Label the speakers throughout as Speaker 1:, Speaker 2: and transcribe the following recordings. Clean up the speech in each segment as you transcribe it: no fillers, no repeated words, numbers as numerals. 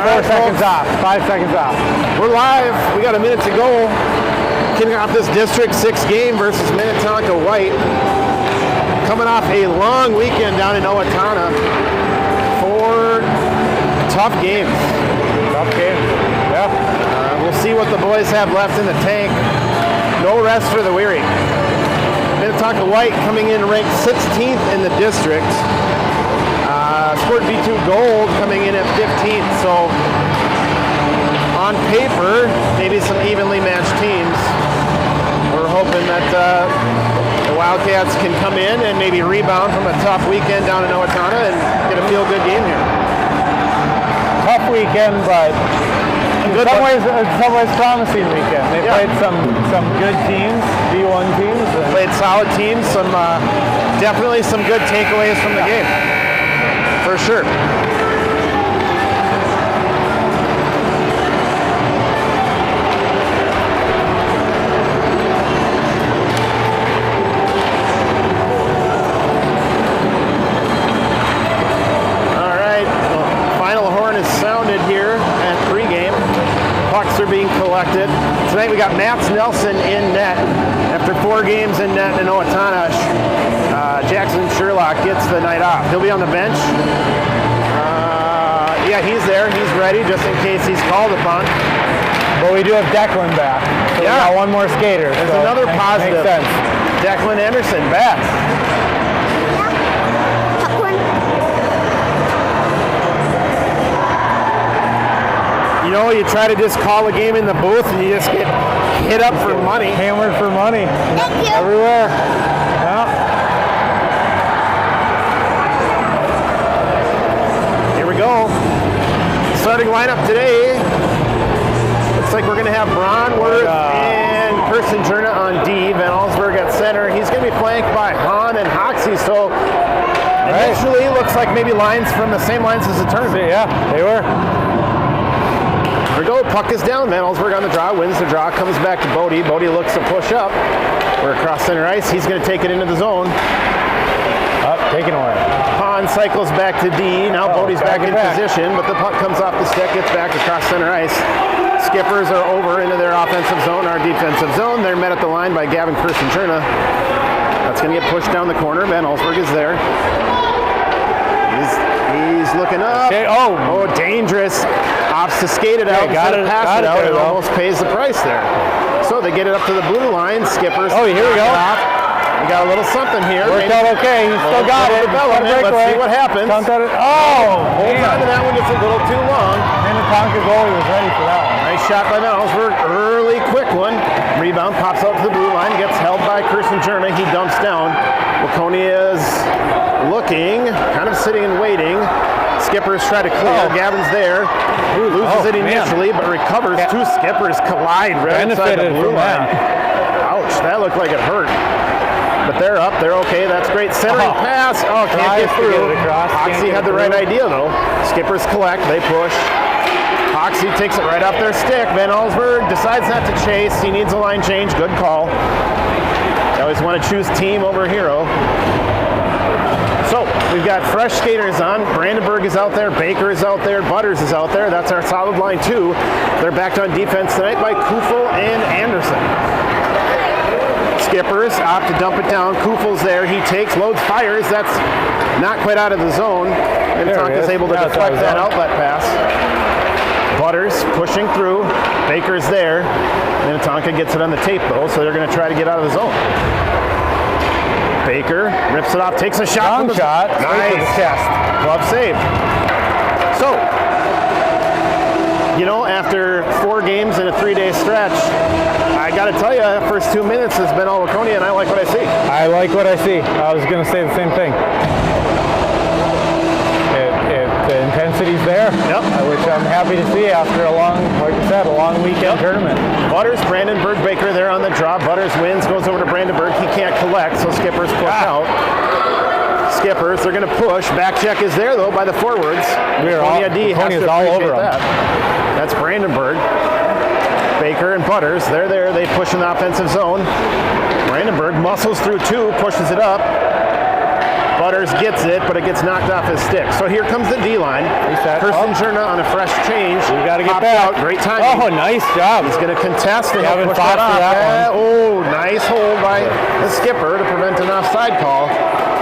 Speaker 1: 4 seconds off. 5 seconds off.
Speaker 2: We're live. We got a minute to go. Kicking off this District 6 game versus Minnetonka White. Coming off a long weekend down in Owatonna. 4 tough games. Yeah. We'll see what the boys have left in the tank. No rest for the weary. Minnetonka White coming in ranked 16th in the district. Scored B2 gold coming in at 15th. So on paper, maybe some evenly matched teams. We're hoping that the Wildcats can come in and maybe rebound from a tough weekend down in Owatonna and get a feel-good game here.
Speaker 1: Tough weekend, but in some ways promising weekend. They played some good teams, D1 teams.
Speaker 2: Played solid teams. Definitely some good takeaways from the game, for sure. Being collected. Tonight we got Mats Nelson in net. After 4 games in net in Owatonna, Jackson Sherlock gets the night off. He'll be on the bench. Yeah, he's there. He's ready just in case he's called upon.
Speaker 1: But we do have Declan back. So we got one more skater.
Speaker 2: There's another positive.
Speaker 1: Makes sense.
Speaker 2: Declan Anderson back. You know, you try to just call a game in the booth and you just get hit up for money.
Speaker 1: Hammered for money.
Speaker 3: Thank you.
Speaker 1: Everywhere. Yeah.
Speaker 2: Here we go. Starting lineup today. Looks like we're going to have Bronworth and Kirsten Jurna on D. Van Allsburg at center. He's going to be flanked by Hahn and Hoxie. So initially looks like maybe lines from the same lines as the tournament.
Speaker 1: Yeah, they were.
Speaker 2: Here we go, puck is down. Van Allsburg on the draw, wins the draw, comes back to Bodie. Bodie looks to push up. We're across center ice. He's going to take it into the zone.
Speaker 1: Up, taken away.
Speaker 2: Hahn cycles back to D. Now Bodie's back in position, but the puck comes off the stick, gets back across center ice. Skippers are over into their offensive zone, our defensive zone. They're met at the line by Gavin Kirsten Jurna. That's going to get pushed down the corner. Van Allsburg is there. He's looking up.
Speaker 1: Okay.
Speaker 2: Oh, dangerous. Opts to skate it out.
Speaker 1: Got it
Speaker 2: out.
Speaker 1: there,
Speaker 2: It almost pays the price there. So they get it up to the blue line. Skippers.
Speaker 1: Oh, here we go.
Speaker 2: We got a little something here.
Speaker 1: Worked out okay. He still got it.
Speaker 2: Let's see what happens.
Speaker 1: Holds on
Speaker 2: to that one. It's a little too long.
Speaker 1: Minnetonka goalie was ready for that one.
Speaker 2: Nice shot by Van Allsburg. Early, quick one. Rebound pops out to the blue line. Gets held by Kirsten Jurna. He dumps down. Waconia is looking, kind of sitting and waiting. Skippers try to clear. Gavin's there. Loses it initially, but recovers. 2 skippers collide right inside the blue line. Ouch, that looked like it hurt. But they're up. They're okay. That's great. Centering pass. Oh, can't get through. Hoxie had the right idea, though. Skippers collect. They push. Hoxie takes it right off their stick. Van Allsburg decides not to chase. He needs a line change. Good call. They always want to choose team over hero. So we've got fresh skaters on. Brandenburg is out there. Baker is out there. Butters is out there. That's our solid line 2. They're backed on defense tonight by Kufel and Anderson. Skippers opt to dump it down. Kufel's there. He takes, loads, fires. That's not quite out of the zone. Minnetonka's able to deflect that outlet pass. Butters pushing through. Baker's there. Minnetonka gets it on the tape, though, so they're going to try to get out of the zone. Baker rips it off, takes a shot.
Speaker 1: Long shot.
Speaker 2: Nice. Glove save. So, you know, after 4 games in a 3-day stretch, I got to tell you, the first 2 minutes has been all Waconia, and I like what I see.
Speaker 1: I like what I see. I was going to say the same thing. The intensity's there, which I'm happy to see after a long, like you said, a long weekend tournament.
Speaker 2: Butters, Brandenburg, Baker there on the draw. Butters wins, goes over to Brandenburg. He can't collect, so Skippers push out. Skippers, they're going to push. Back check is there, though, by the forwards.
Speaker 1: Waconia's all over them.
Speaker 2: That's Brandenburg. Baker and Butters, they're there. They push in the offensive zone. Brandenburg muscles through 2, pushes it up. Butters gets it, but it gets knocked off his stick. So here comes the D-line. Kirsten Jurna on a fresh change.
Speaker 1: Gotta get
Speaker 2: popped
Speaker 1: back.
Speaker 2: out. Great timing.
Speaker 1: Oh, nice job.
Speaker 2: He's going to contest and
Speaker 1: You haven't
Speaker 2: push
Speaker 1: fought
Speaker 2: that
Speaker 1: for
Speaker 2: off.
Speaker 1: that one.
Speaker 2: Oh, nice hold by the skipper to prevent an offside call.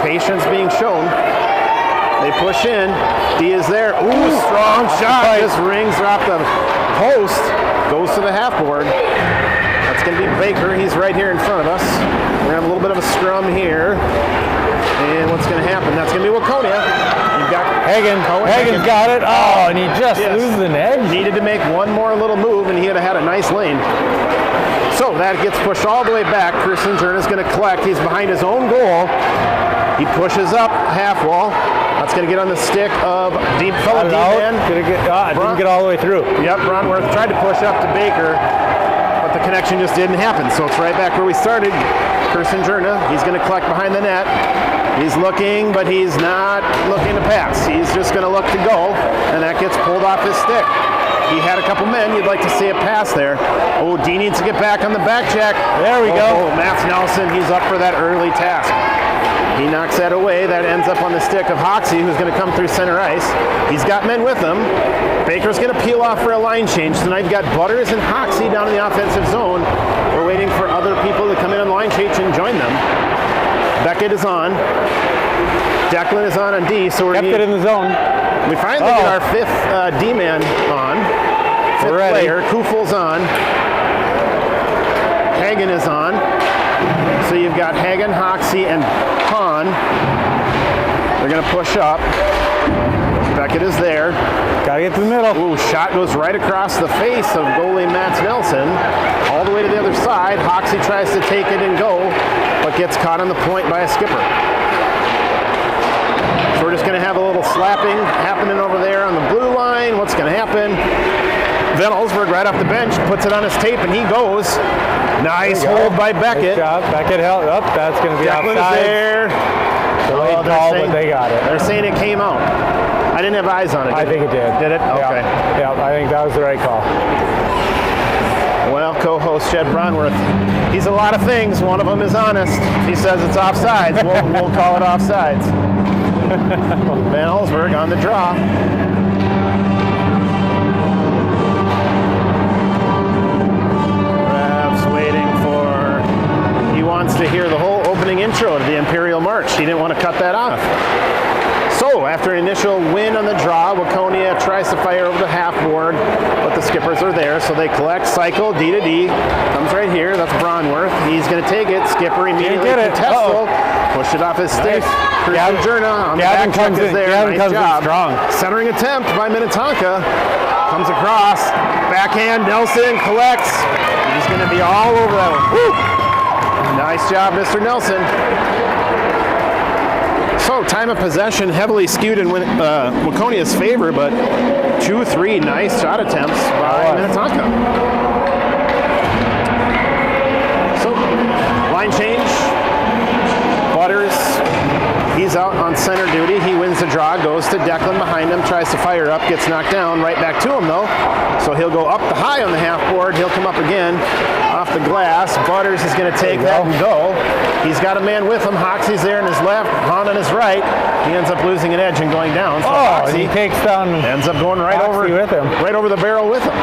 Speaker 2: Patience being shown. They push in. D is there. Ooh, strong shot. Just rings off the post. Goes to the half board. That's going to be Baker. He's right here in front of us. We're going to have a little bit of a scrum here. And what's going to happen? That's going to be Waconia. You've got
Speaker 1: Hagen's got it. Oh, and he just loses an edge.
Speaker 2: Needed to make one more little move, and he would have had a nice lane. So that gets pushed all the way back. Kirsten Jern is going to collect. He's behind his own goal. He pushes up half wall. That's going to get on the stick of fellow D-man.
Speaker 1: Didn't get all the way through.
Speaker 2: Yep, Bronworth tried to push up to Baker, but the connection just didn't happen. So it's right back where we started. Kirsten Jurna, he's going to collect behind the net. He's looking, but he's not looking to pass. He's just going to look to go, and that gets pulled off his stick. He had a couple men. You'd like to see a pass there. Oh, D needs to get back on the back check.
Speaker 1: There we go.
Speaker 2: Oh, Matt Nelson, he's up for that early task. He knocks that away. That ends up on the stick of Hoxie, who's going to come through center ice. He's got men with him. Baker's going to peel off for a line change. Tonight you've got Butters and Hoxie down in the offensive zone. We're waiting for other people to come in on the line change and join them. Beckett is on. Declan is on D. So we're
Speaker 1: kept it in the zone.
Speaker 2: We finally get our fifth D-man on. Fifth player. Kufel's on. Hagen is on. So you've got Hagen, Hoxie, and Hahn. They're going to push up. Beckett is there.
Speaker 1: Gotta get to the middle.
Speaker 2: Ooh, shot goes right across the face of goalie Mats Nelson. All the way to the other side. Hoxie tries to take it and go, but gets caught on the point by a skipper. So we're just going to have a little slapping happening over there on the blue line. What's going to happen? Van Olsberg right off the bench puts it on his tape and he goes. Nice hold by Beckett.
Speaker 1: Nice job. Beckett held up. That's going to be
Speaker 2: Declan
Speaker 1: outside.
Speaker 2: is there.
Speaker 1: Delayed call, but they got it.
Speaker 2: They're saying it came out. I didn't have eyes on it.
Speaker 1: I think it did.
Speaker 2: Did it? Okay.
Speaker 1: Yeah, I think that was the right call.
Speaker 2: Well, co-host Jed Bronworth, he's a lot of things. One of them is honest. He says it's offsides. We'll call it offsides. Van Olsberg on the draw. Rav's waiting for... He wants to hear the whole opening intro to the Imperial March. He didn't want to cut that off. So, after an initial win on the draw, Waconia tries to fire over the half board, but the skippers are there, so they collect, cycle, D to D, comes right here, that's Bronworth. He's going to take it, skipper immediately contests, push it off his stick. Gavin Jurna on the back check is there, nice job.
Speaker 1: Strong.
Speaker 2: Centering attempt by Minnetonka, comes across, backhand, Nelson collects. He's going to be all over that one. Woo! Nice job, Mr. Nelson. So, time of possession heavily skewed in Waconia's favor, but 2-3 nice shot attempts by Minnetonka. So, line change. Butters, he's out on center duty. He wins the draw, goes to Declan behind him, tries to fire up, gets knocked down, right back to him though. So he'll go up the high on the half board. He'll come up again off the glass. Butters is going to take that and go. He's got a man with him. Hoxie's there on his left, Hahn on his right. He ends up losing an edge and going down. So
Speaker 1: Hoxie, he takes down.
Speaker 2: Ends up going right over
Speaker 1: with him.
Speaker 2: Right over the barrel with him.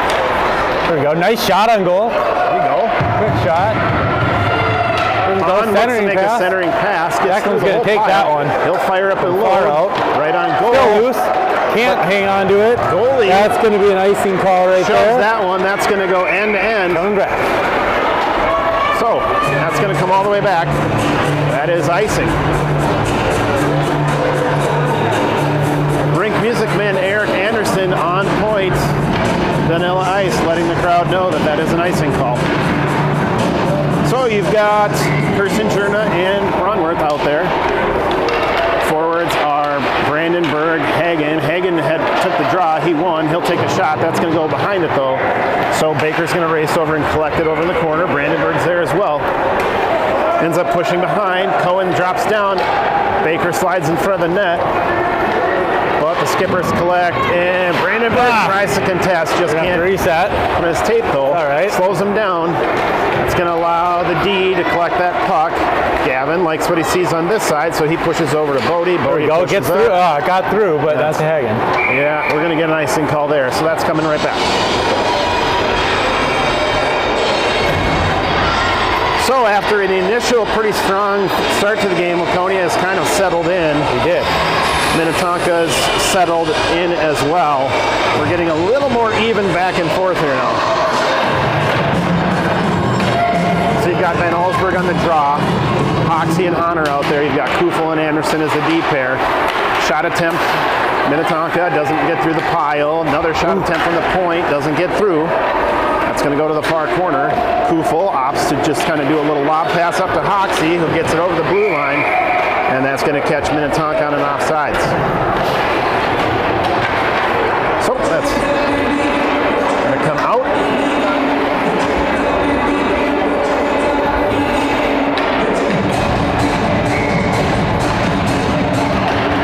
Speaker 1: There we go. Nice shot on goal.
Speaker 2: There you go.
Speaker 1: Quick shot.
Speaker 2: Hahn wants to make a centering pass.
Speaker 1: Declan's going to take that one.
Speaker 2: He'll fire up and low. Right on goal.
Speaker 1: Still loose. Can't hang on to it.
Speaker 2: Goalie.
Speaker 1: That's going to be an icing call right there.
Speaker 2: Shows that one. That's going to go end to end.
Speaker 1: Coming back.
Speaker 2: So, that's going to come all the way back. That is icing. Rink music man Eric Anderson on point. Vanilla Ice letting the crowd know that that is an icing call. So you've got Kirsten Jurna and Bronworth out there. Forwards are Brandenburg, Hagen. Hagen took the draw. He won. He'll take a shot. That's going to go behind it, though. So Baker's going to race over and collect it over in the corner. Brandenburg's there as well. Ends up pushing behind. Cohen drops down. Baker slides in front of the net. But the skippers collect, and Brandenburg tries to contest. Just can't
Speaker 1: reset
Speaker 2: on his tape, though.
Speaker 1: All right.
Speaker 2: Slows him down. It's going to allow the D to collect that puck. Gavin likes what he sees on this side, so he pushes over to Bodie. Bodie
Speaker 1: Go, gets through. Got through, but not to Hagen.
Speaker 2: Yeah, we're going to get an icing call there, so that's coming right back. So after an initial pretty strong start to the game, Waconia has kind of settled in.
Speaker 1: He did.
Speaker 2: Minnetonka's settled in as well. We're getting a little more even back and forth here now. So you've got Van Allsburg on the draw. Hoxie and Honor out there. You've got Kufel and Anderson as the D pair. Shot attempt. Minnetonka doesn't get through the pile. Another shot attempt from the point. Doesn't get through. That's going to go to the far corner. Kufel opts to just kind of do a little lob pass up to Hoxie, who gets it over the blue line. And that's going to catch Minnetonka on an offsides. So that's going to come out.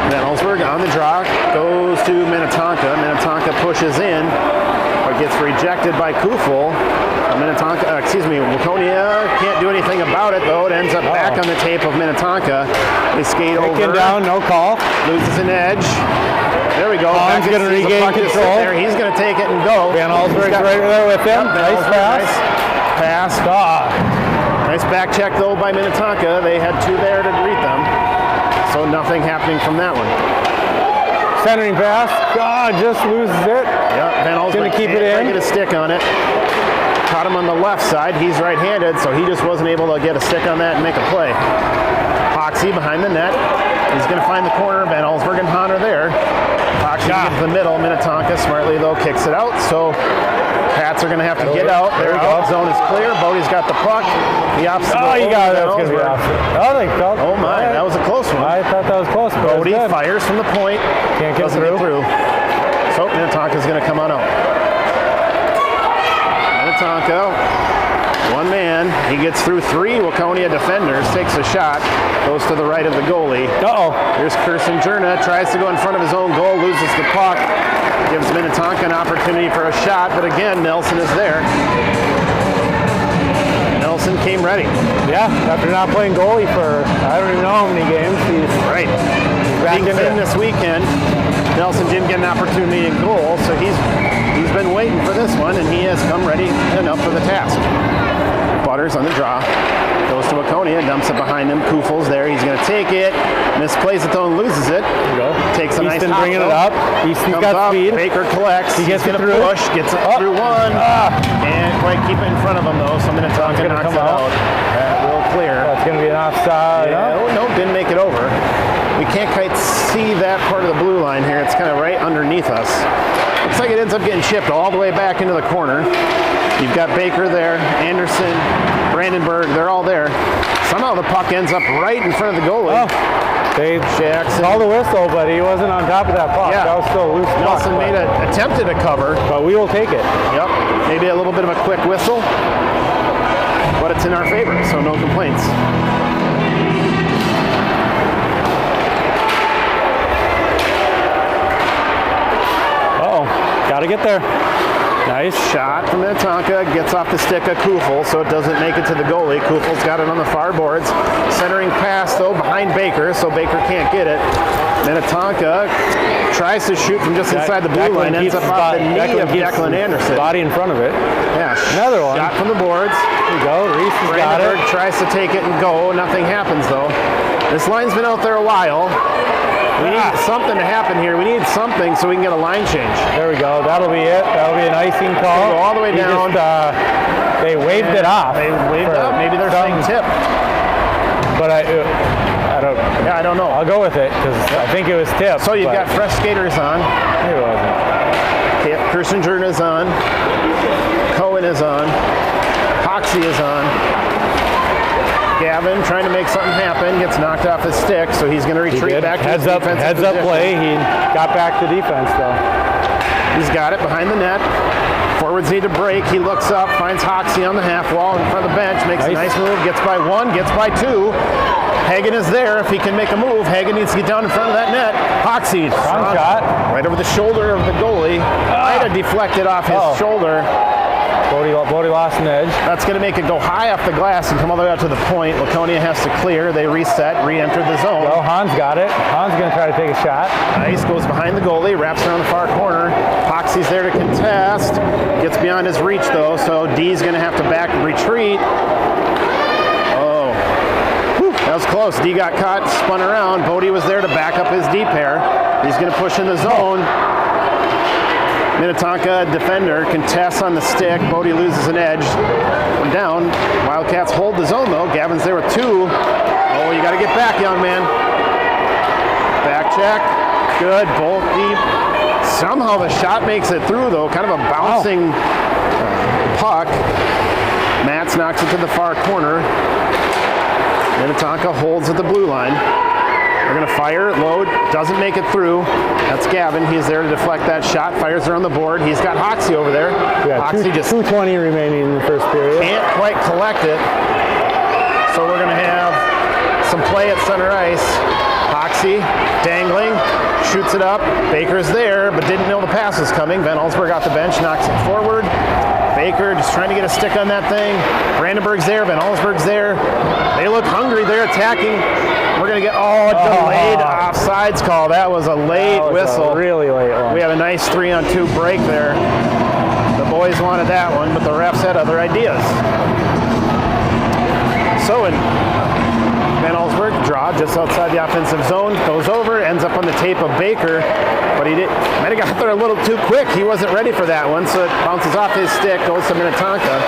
Speaker 2: Van Allsburg on the draw, goes to Minnetonka. Minnetonka pushes in, but gets rejected by Kufel. Waconia can't do anything about it, though. It ends up back on the tape of Minnetonka. They skate over.
Speaker 1: Down, no call.
Speaker 2: Loses an edge. There we go.
Speaker 1: He's going to regain control.
Speaker 2: There. He's going to take it and go.
Speaker 1: Van Allsburg's right there with him. Nice pass.
Speaker 2: Nice back check, though, by Minnetonka. They had two there to greet them. So nothing happening from that one.
Speaker 1: Centering pass. Just loses it.
Speaker 2: Yeah, Van Allsburg
Speaker 1: going to keep it in.
Speaker 2: Get a stick on it. Caught him on the left side. He's right-handed, so he just wasn't able to get a stick on that and make a play. Hoxie behind the net. He's going to find the corner. Van Allsburg and Hahn are there. Hoxie gets the middle. Minnetonka smartly, though, kicks it out. So Pats are going to have to get out. They're out. Zone is clear. Bodie's got the puck. The opposite.
Speaker 1: You got it. That's going to be opposite.
Speaker 2: Oh, my. That was a close one.
Speaker 1: I thought that was close.
Speaker 2: Bodie fires from the point.
Speaker 1: Can't get
Speaker 2: through.
Speaker 1: through.
Speaker 2: So Minnetonka's going to come on out. Minnetonka, one man. He gets through three Waconia defenders, takes a shot, goes to the right of the goalie. Here's Kirsten Jerna, tries to go in front of his own goal, loses the puck, gives Minnetonka an opportunity for a shot, but again, Nelson is there. Nelson came ready.
Speaker 1: Yeah, after not playing goalie for I don't even know how many games. He's
Speaker 2: back in this weekend. Nelson didn't get an opportunity in goal, so he's been waiting for this one, and he has come ready and up for the task. Butters on the draw. Goes to Waconia, dumps it behind him. Kufel's there. He's going to take it. Misplays it though and loses it. Takes a nice
Speaker 1: Easton bringing it up. Easton's got speed.
Speaker 2: Baker collects.
Speaker 1: He gets
Speaker 2: going to push. Gets it through one. Can't quite keep it in front of him though, so Minnetonka knocks it out. Real clear.
Speaker 1: That's going to be an offside.
Speaker 2: No, didn't make it over. We can't quite see that part of the blue line here. It's kind of right underneath us. Looks like it ends up getting chipped all the way back into the corner. You've got Baker there, Anderson, Brandenburg, they're all there. Somehow the puck ends up right in front of the goalie. Jackson.
Speaker 1: Saw the whistle, but he wasn't on top of that puck.
Speaker 2: Yeah.
Speaker 1: That was still a loose puck.
Speaker 2: Nelson attempted a cover.
Speaker 1: But we will take it.
Speaker 2: Yep. Maybe a little bit of a quick whistle. But it's in our favor, so no complaints.
Speaker 1: Gotta get there. Nice
Speaker 2: shot from Minnetonka. Gets off the stick of Kufel, so it doesn't make it to the goalie. Kufel's got it on the far boards. Centering pass, though, behind Baker, so Baker can't get it. Minnetonka tries to shoot from just inside the blue line. Ends up off the knee of Declan Anderson.
Speaker 1: Body in front of it.
Speaker 2: Yeah.
Speaker 1: Another one.
Speaker 2: Shot from the boards.
Speaker 1: There you go. Reese has got it.
Speaker 2: Tries to take it and go. Nothing happens, though. This line's been out there a while. We need something to happen here. We need something so we can get a line change.
Speaker 1: There we go. That'll be it. That'll be an icing call.
Speaker 2: Go all the way down.
Speaker 1: They waved it off.
Speaker 2: They waved it up. Maybe they're saying tip.
Speaker 1: But I don't.
Speaker 2: Yeah, I don't know.
Speaker 1: I'll go with it because I think it was tip.
Speaker 2: So you've got fresh skaters on.
Speaker 1: It wasn't.
Speaker 2: Okay, Kirsten Jordan is on. Cohen is on. Hoxie is on. Gavin trying to make something happen, gets knocked off his stick, so he's going to retreat back to his defensive
Speaker 1: Heads up play. He got back to defense, though.
Speaker 2: He's got it behind the net. Forwards need to break. He looks up, finds Hoxie on the half wall in front of the bench, makes a nice move, gets by one, gets by two. Hagen is there. If he can make a move, Hagen needs to get down in front of that net. Hoxie, strong
Speaker 1: shot.
Speaker 2: Right over the shoulder of the goalie. Might have deflected off his shoulder.
Speaker 1: Bodie lost an edge.
Speaker 2: That's going to make it go high off the glass and come all the way out to the point. Waconia has to clear. They reset, re-enter the zone.
Speaker 1: Well, Hans got it. Hans going to try to take a shot.
Speaker 2: Nice, goes behind the goalie, wraps around the far corner. Poxy's there to contest. Gets beyond his reach though, so D's going to have to back retreat. Oh, whew, that was close. D got caught, spun around. Bodie was there to back up his D pair. He's going to push in the zone. Minnetonka defender contests on the stick. Bodie loses an edge. One down. Wildcats hold the zone though. Gavin's there with 2. Oh, you got to get back, young man. Back check. Good. Bolt deep. Somehow the shot makes it through though. Kind of a bouncing puck. Matz knocks it to the far corner. Minnetonka holds at the blue line. They're going to fire, load, doesn't make it through. That's Gavin. He's there to deflect that shot. Fires around the board. He's got Hoxie over there.
Speaker 1: Yeah,
Speaker 2: Hoxie just
Speaker 1: 2:20 remaining in the first period.
Speaker 2: Can't quite collect it. So we're going to have some play at center ice. Hoxie dangling, shoots it up. Baker's there, but didn't know the pass was coming. Van Allsburg off the bench, knocks it forward. Baker just trying to get a stick on that thing. Brandenburg's there, Van Allsburg's there. They look hungry, they're attacking. We're going to get, a delayed offsides call. That was a late whistle.
Speaker 1: A really late one.
Speaker 2: We have a nice 3-on-2 break there. The boys wanted that one, but the refs had other ideas. So in Van Allsburg, draw just outside the offensive zone, goes over, ends up on the tape of Baker, but he might have got there a little too quick. He wasn't ready for that one, so it bounces off his stick, goes to Minnetonka.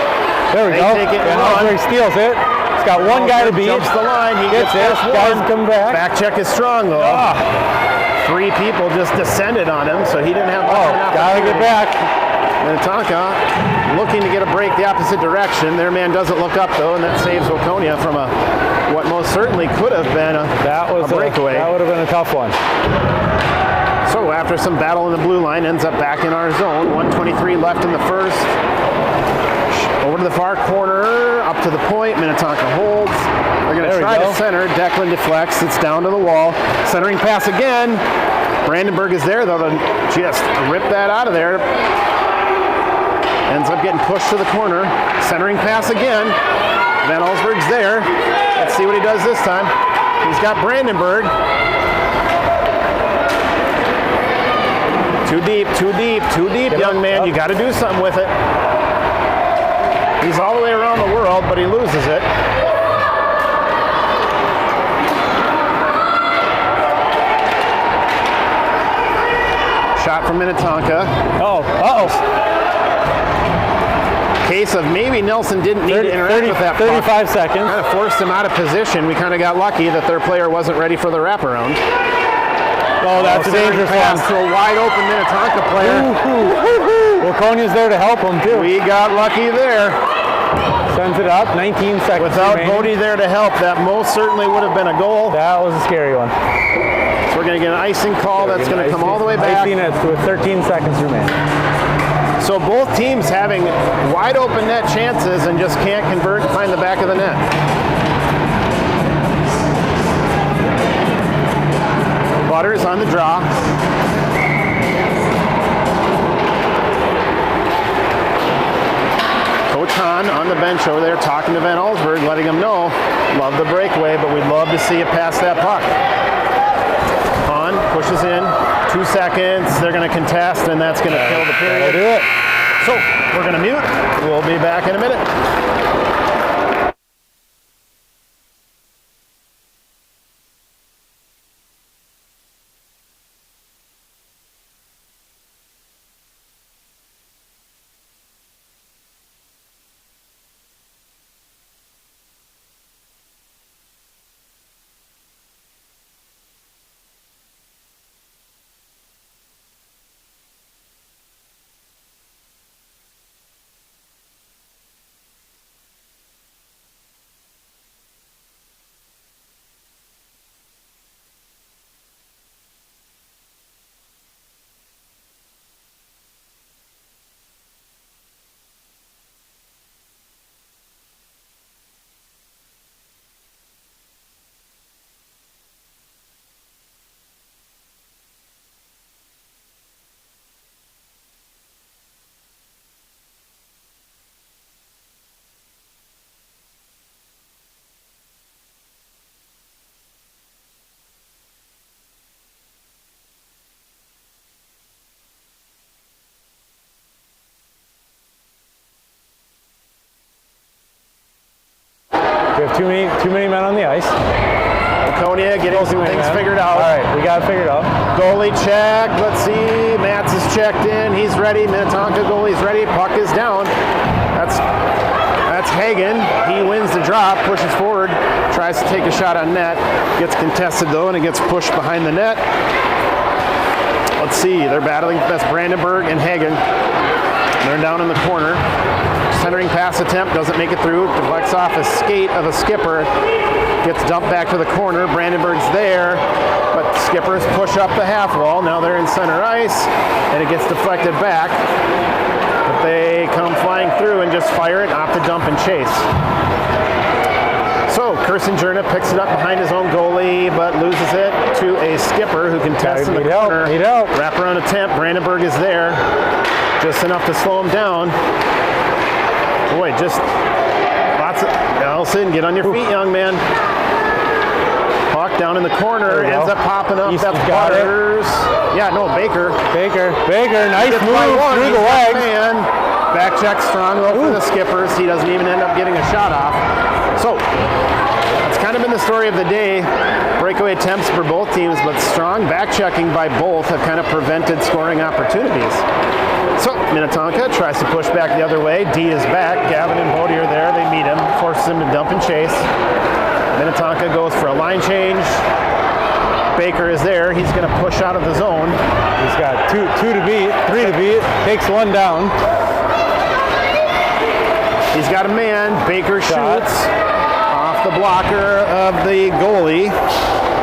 Speaker 1: There we go.
Speaker 2: Take it
Speaker 1: Van Allsburg steals it. He's got one guy to beat.
Speaker 2: Jumps the line. He gets
Speaker 1: it. Guys come back.
Speaker 2: Back check is strong though. 3 people just descended on him, so he didn't have much of an opportunity.
Speaker 1: Gotta get back.
Speaker 2: Minnetonka looking to get a break the opposite direction. Their man doesn't look up though, and that saves Waconia from what most certainly could have been a breakaway.
Speaker 1: That would have been a tough one.
Speaker 2: So after some battle in the blue line, ends up back in our zone. 1:23 left in the first. Over to the far corner, up to the point. Minnetonka holds. They're going to try to center. Declan deflects. It's down to the wall. Centering pass again. Brandenburg is there, though. Just rip that out of there. Ends up getting pushed to the corner. Centering pass again. Van Allsburg's there. Let's see what he does this time. He's got Brandenburg. Too deep, young man. You got to do something with it. He's all the way around the world, but he loses it. Shot from Minnetonka. Case of maybe Nelson didn't need to interact with that puck.
Speaker 1: 35 seconds.
Speaker 2: Kind of forced him out of position. We kind of got lucky that their player wasn't ready for the wraparound.
Speaker 1: Oh, that's a dangerous
Speaker 2: pass
Speaker 1: one.
Speaker 2: to a wide open Minnetonka player.
Speaker 1: Waconia's there to help him too.
Speaker 2: We got lucky there.
Speaker 1: Sends it up, 19 seconds
Speaker 2: Without
Speaker 1: remaining.
Speaker 2: Bodie there to help, that most certainly would have been a goal.
Speaker 1: That was a scary one.
Speaker 2: So we're going to get an icing call that's going to come all the way back.
Speaker 1: Icing it with 13 seconds remaining.
Speaker 2: So both teams having wide open net chances and just can't convert and find the back of the net. Butters on the draw. Coach Hahn on the bench over there talking to Van Allsburg, letting him know, love the breakaway, but we'd love to see you pass that puck. Hahn pushes in, 2 seconds, they're going to contest, and that's going to kill the period.
Speaker 1: That'll do it.
Speaker 2: So we're going to mute. We'll be back in a minute.
Speaker 1: We have too many men on the ice.
Speaker 2: Waconia getting some things figured out.
Speaker 1: All right, we got it figured out.
Speaker 2: Goalie check. Let's see. Matz is checked in. He's ready. Minnetonka goalie's ready. Puck is down. That's Hagen. He wins the drop, pushes forward, tries to take a shot on net. Gets contested though, and it gets pushed behind the net. Let's see. They're battling. That's Brandenburg and Hagen. They're down in the corner. Centering pass attempt doesn't make it through. Deflects off a skate of a skipper. Gets dumped back to the corner. Brandenburg's there, but skippers push up the half wall. Now they're in center ice, and it gets deflected back. But they come flying through and just fire it off the dump and chase. So Kersenjurna picks it up behind his own goalie, but loses it to a skipper who contests in the corner. Wrap around attempt. Brandenburg is there, just enough to slow him down. Boy, just lots of Nelson. Get on your feet, young man. Puck down in the corner, ends up popping up. That's Butters. Yeah, no, Baker.
Speaker 1: Baker, nice move through the legs.
Speaker 2: Man. Back check strong though for the skippers. He doesn't even end up getting a shot off. So that's kind of been the story of the day. Breakaway attempts for both teams, but strong back checking by both have kind of prevented scoring opportunities. So Minnetonka tries to push back the other way. D is back. Gavin and Bodie are there. They meet him, forces him to dump and chase. Minnetonka goes for a line change. Baker is there. He's going to push out of the zone.
Speaker 1: He's got two to beat, three to beat. Takes one down.
Speaker 2: He's got a man. Baker shoots off the blocker of the goalie.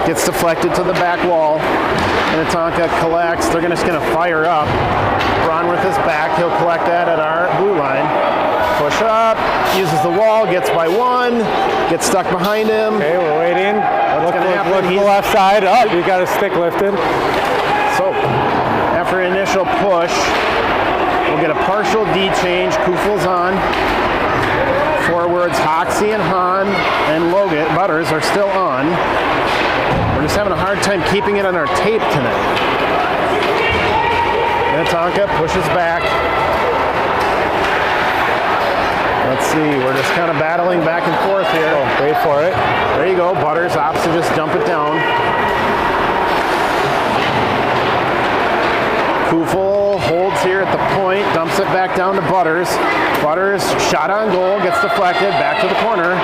Speaker 2: Gets deflected to the back wall. Minnetonka collects. They're just going to fire up. Bronworth is back. He'll collect that at our blue line. Push up. Uses the wall. Gets by one. Gets stuck behind him.
Speaker 1: Okay, we're waiting.
Speaker 2: What's going to happen?
Speaker 1: Look to the left side. Up. You got a stick lifted.
Speaker 2: So, after an initial push, we'll get a partial D change. Kufel's on. Forwards Hoxie and Hahn and Logan Butters are still on. We're just having a hard time keeping it on our tape tonight. Minnetonka pushes back. Let's see, we're just kind of battling back and forth here.
Speaker 1: Oh, wait for it.
Speaker 2: There you go, Butters opts to just dump it down. Kufel holds here at the point, dumps it back down to Butters. Butters, shot on goal, gets deflected, back to the corner.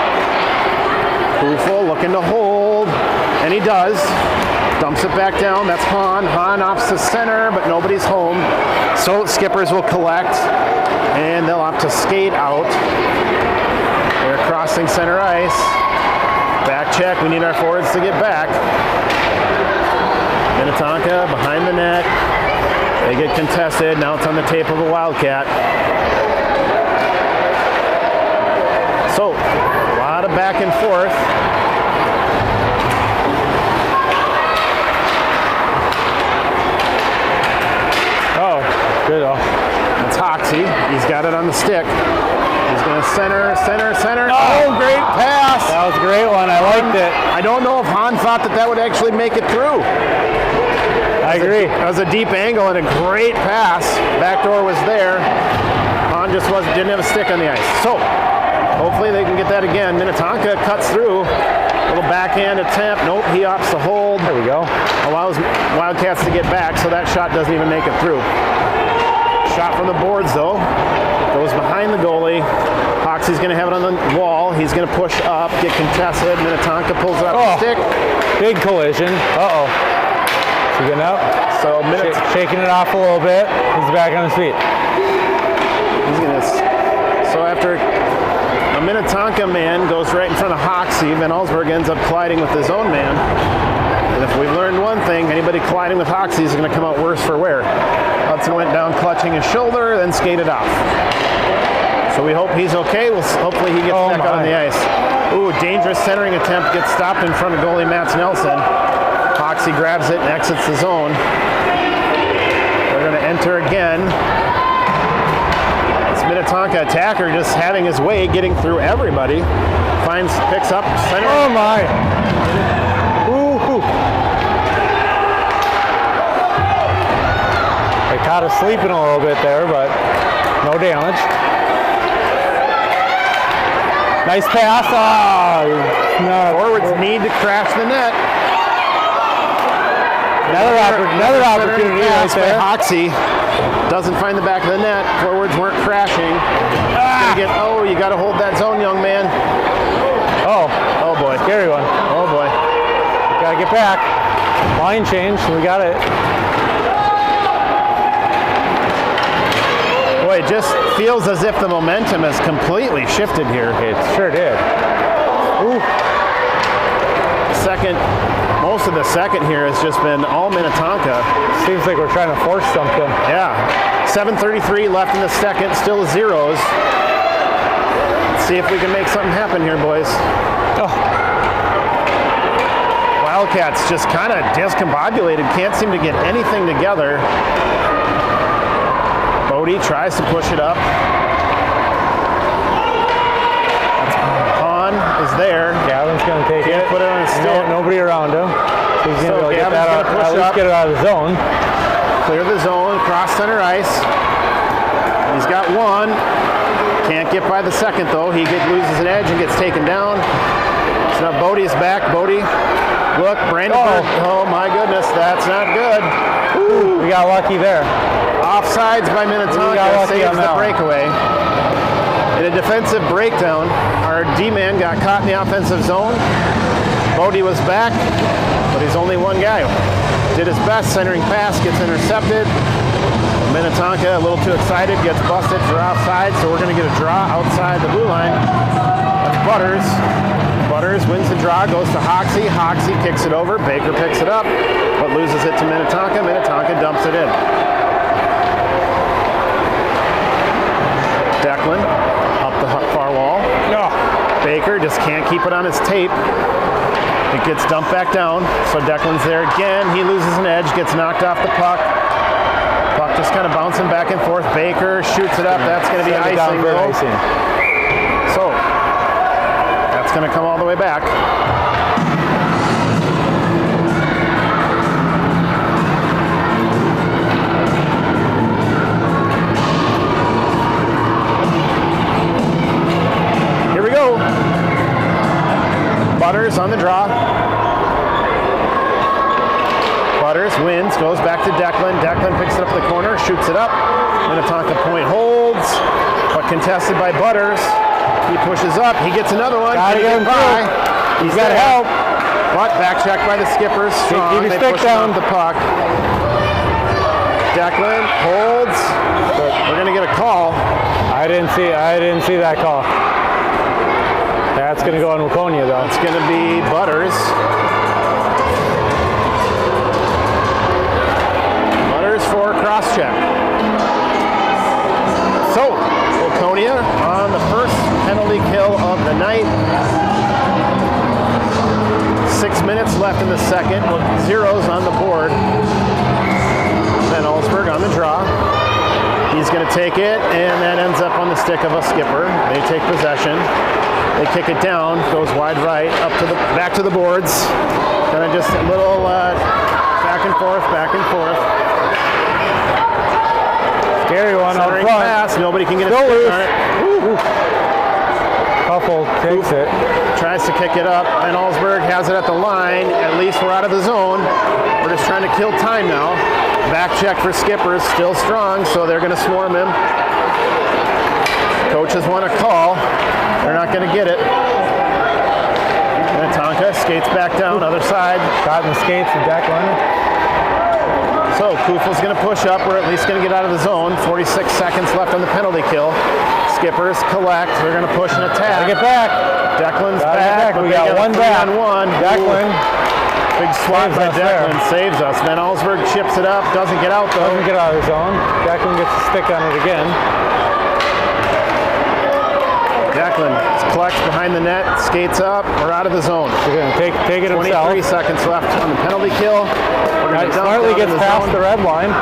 Speaker 2: Kufel looking to hold, and he does. Dumps it back down, that's Hahn. Hahn opts to center, but nobody's home. So skippers will collect, and they'll opt to skate out. They're crossing center ice. Back check, we need our forwards to get back. Minnetonka behind the net. They get contested, now it's on the tape of a Wildcat. So, a lot of back and forth.
Speaker 1: Oh, good.
Speaker 2: That's Hoxie. He's got it on the stick. He's going to center.
Speaker 1: Oh, great pass. That was a great one. I liked it.
Speaker 2: I don't know if Hahn thought that would actually make it through.
Speaker 1: I agree.
Speaker 2: That was a deep angle and a great pass. Backdoor was there. Hahn just didn't have a stick on the ice. So, hopefully they can get that again. Minnetonka cuts through. Little backhand attempt. Nope, he opts to hold.
Speaker 1: There we go.
Speaker 2: Allows Wildcats to get back, so that shot doesn't even make it through. Shot from the boards, though. Goes behind the goalie. Hoxie's going to have it on the wall. He's going to push up, get contested. Minnetonka pulls it up the stick. Big collision.
Speaker 1: Uh-oh. Is he getting up?
Speaker 2: So
Speaker 1: shaking it off a little bit. He's back on his feet.
Speaker 2: So after a Minnetonka man goes right in front of Hoxie, Van Allsburg ends up colliding with his own man. And if we've learned one thing, anybody colliding with Hoxie is going to come out worse for wear. Hudson went down clutching his shoulder, then skated off. So we hope he's okay. Hopefully he gets back out on the ice. Ooh, dangerous centering attempt gets stopped in front of goalie Mats Nelson. Hoxie grabs it and exits the zone. They're going to enter again. This Minnetonka attacker just having his way, getting through everybody. Picks up center.
Speaker 1: Oh my! Ooh. They caught us sleeping a little bit there, but no damage. Nice pass. Oh, no.
Speaker 2: Forwards need to crash the net.
Speaker 1: Another opportunity right
Speaker 2: pass by
Speaker 1: there.
Speaker 2: Hoxie. Doesn't find the back of the net. Forwards weren't crashing. You got to hold that zone, young man.
Speaker 1: Oh
Speaker 2: boy.
Speaker 1: scary one.
Speaker 2: Oh boy.
Speaker 1: Gotta get back. Line change. We got it.
Speaker 2: Boy, it just feels as if the momentum has completely shifted here.
Speaker 1: It sure did. Ooh.
Speaker 2: Most of the second here has just been all Minnetonka.
Speaker 1: Seems like we're trying to force something.
Speaker 2: Yeah. 7:33 left in the second, still zeros. Let's see if we can make something happen here, boys.
Speaker 1: Oh.
Speaker 2: Wildcats just kind of discombobulated, can't seem to get anything together. Bodie tries to push it up. Hahn is there.
Speaker 1: Gavin's going to take it.
Speaker 2: Put it on his stick.
Speaker 1: Nobody around him. So he's going to get
Speaker 2: Gavin's
Speaker 1: that out.
Speaker 2: gonna push
Speaker 1: At least
Speaker 2: up.
Speaker 1: get it out of the zone.
Speaker 2: Clear the zone, cross center ice. He's got one. Can't get by the second though. He loses an edge and gets taken down. So now Bodie's back. Bodie, look, Brandenburg. Oh my goodness, that's not good.
Speaker 1: Ooh, we got lucky there.
Speaker 2: Offsides by Minnetonka saves the breakaway. In a defensive breakdown, our D-man got caught in the offensive zone. Bodie was back, but he's only one guy. Did his best, centering pass, gets intercepted. Minnetonka, a little too excited, gets busted for offside, so we're going to get a draw outside the blue line. That's Butters. Butters wins the draw, goes to Hoxie. Hoxie kicks it over. Baker picks it up, but loses it to Minnetonka. Minnetonka dumps it in. Declan up the far wall. Baker just can't keep it on his tape. It gets dumped back down, so Declan's there again. He loses an edge, gets knocked off the puck. Puck just kind of bouncing back and forth. Baker shoots it up. That's going to be icing. So that's going to come all the way back. Here we go. Butters on the draw. Butters wins, goes back to Declan. Declan picks it up the corner, shoots it up. Minnetonka point holds, but contested by Butters. He pushes up, he gets another one.
Speaker 1: Gotta get him by.
Speaker 2: He's got help. But back check by the skippers. Strong. They push down the puck. Declan holds. We're gonna get a call.
Speaker 1: I didn't see that call. That's gonna go on Waconia though.
Speaker 2: It's gonna be Butters. For cross check. So, Waconia on the first penalty kill of the night. 6 minutes left in the second with zeros on the board. Van Allsburg on the draw. He's going to take it, and that ends up on the stick of a skipper. They take possession. They kick it down, goes wide right, back to the boards. Kind of just a little back and forth, back and forth.
Speaker 1: Scary one out front.
Speaker 2: Pass. Nobody can get a stick on it.
Speaker 1: Couple takes it.
Speaker 2: Tries to kick it up. Van Allsburg has it at the line. At least we're out of the zone. We're just trying to kill time now. Back check for Skippers. Still strong, so they're going to swarm him. Coaches want a call. They're not going to get it. Minnetonka skates back down, other side.
Speaker 1: Caught in the skates and Declan.
Speaker 2: So Kufel's going to push up. We're at least going to get out of the zone. 46 seconds left on the penalty kill. Skippers collect. They're going to push and attack.
Speaker 1: Get back.
Speaker 2: Declan's back.
Speaker 1: We got one back.
Speaker 2: On one.
Speaker 1: Declan.
Speaker 2: Big swat by Declan. Saves us. Van Allsburg chips it up. Doesn't get out though.
Speaker 1: Doesn't get out of the zone. Declan gets a stick on it again.
Speaker 2: Declan collects behind the net. Skates up. We're out of the zone.
Speaker 1: He's going to take it himself.
Speaker 2: 23 seconds left on the penalty kill.
Speaker 1: Smartly gets past the red line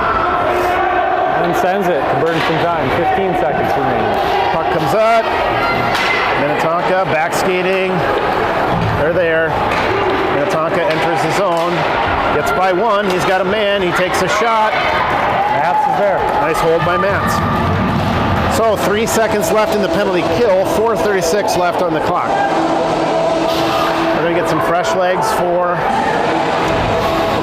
Speaker 1: and sends it, converting some time. 15 seconds remaining.
Speaker 2: Puck comes up. Minnetonka back skating. They're there. Minnetonka enters the zone. Gets by one. He's got a man. He takes a shot.
Speaker 1: Mats is there.
Speaker 2: Nice hold by Mats. So 3 seconds left in the penalty kill, 4:36 left on the clock. We're going to get some fresh legs for